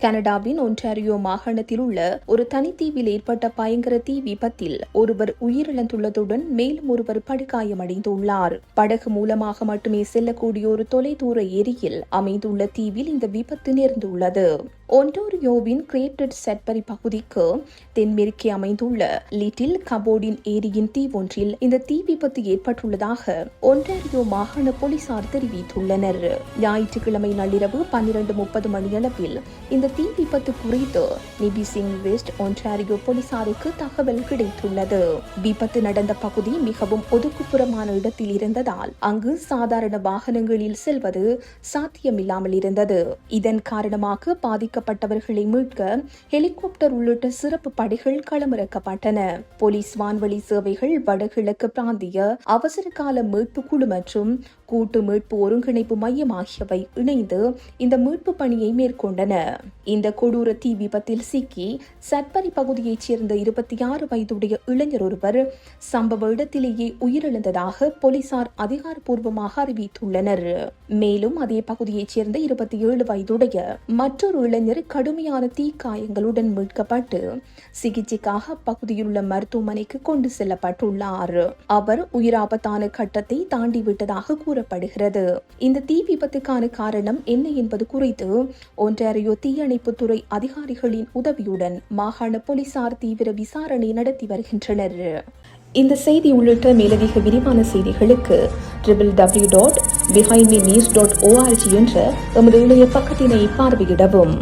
கனடாவின் ஒன்டாரியோ மாகாணத்தில் உள்ள ஒரு தனித்தீவில் ஏற்பட்ட பயங்கர தீ விபத்தில் ஒருவர் உயிரிழந்துள்ளதுடன் மேலும் ஒருவர் படுகாயமடைந்துள்ளார். படகு மூலமாக மட்டுமே செல்லக்கூடிய ஒரு தொலைதூர ஏரியில் அமைந்துள்ள தீவில் இந்த விபத்து நேர்ந்துள்ளது. ஒன்டாரியோவின் கிரேட்டட் சட்பரி பகுதிக்கு தென்மேற்கே அமைந்துள்ள லிட்டில் கபோர்டின் ஏரியின் தீ ஒன்றில் இந்த தீ விபத்து ஏற்பட்டுள்ளதாக ஒன்டாரியோ மாகாண போலீசார் தெரிவித்துள்ளனர். ஞாயிற்றுக்கிழமை நள்ளிரவு 12:30 மணியளவில் இந்த தீ விபத்து குறித்து நிபிசிங் வெஸ்ட் ஒன்டாரியோ போலீசாருக்கு தகவல் கிடைத்துள்ளது. விபத்து நடந்த பகுதி மிகவும் ஒதுக்குப்புறமான இடத்தில் இருந்ததால் அங்கு சாதாரண வாகனங்களில் செல்வது சாத்தியமில்லாமல் இருந்தது. இதன் காரணமாக பாதிக்கப்பட்டவர்களை மீட்க ஹெலிகாப்டர் உள்ளிட்ட சிறப்பு படைகள் களமிறக்கப்பட்டன. போலீஸ், வான்வழி சேவைகள், வடகிழக்கு பிராந்திய அவசர கால மீட்பு குழு மற்றும் கூட்டு மீட்பு ஒருங்கிணைப்பு மையம் ஆகியவை இணைந்து இந்த மீட்பு பணியை மேற்கொண்டன. இந்த கொடூர தீ விபத்தில் சிக்கி சட்பரி பகுதியைச் சேர்ந்த 26 வயதுடைய இளைஞர் ஒருவர் சம்பவ இடத்திலேயே உயிரிழந்ததாக போலீசார் அதிகாரப்பூர்வமாக அறிவித்துள்ளனர். மேலும் அதே பகுதியைச் சேர்ந்த 27 வயதுடைய மற்றொரு இளைஞர் கடுமையான தீக்காயங்களுடன் மீட்கப்பட்டு சிகிச்சைக்காக அப்பகுதியில் உள்ள மருத்துவமனைக்கு கொண்டு செல்லப்பட்டுள்ளார். அவர் உயிராபத்தான கட்டத்தை தாண்டிவிட்டதாக கூறப்படுகிறது. இந்த தீ விபத்துக்கான காரணம் என்ன என்பது குறித்து ஒன்டாரியோ தீயணைப்புத்துறை அதிகாரிகளின் உதவியுடன் மாகாண போலீசார் தீவிர விசாரணை நடத்தி வருகின்றனர். இந்த செய்தி உள்ளிட்ட மேலதிக விரிவான செய்திகளுக்கு www.behindmenews.org என்ற எமது இணைய பக்கத்தினை பார்வையிடவும்.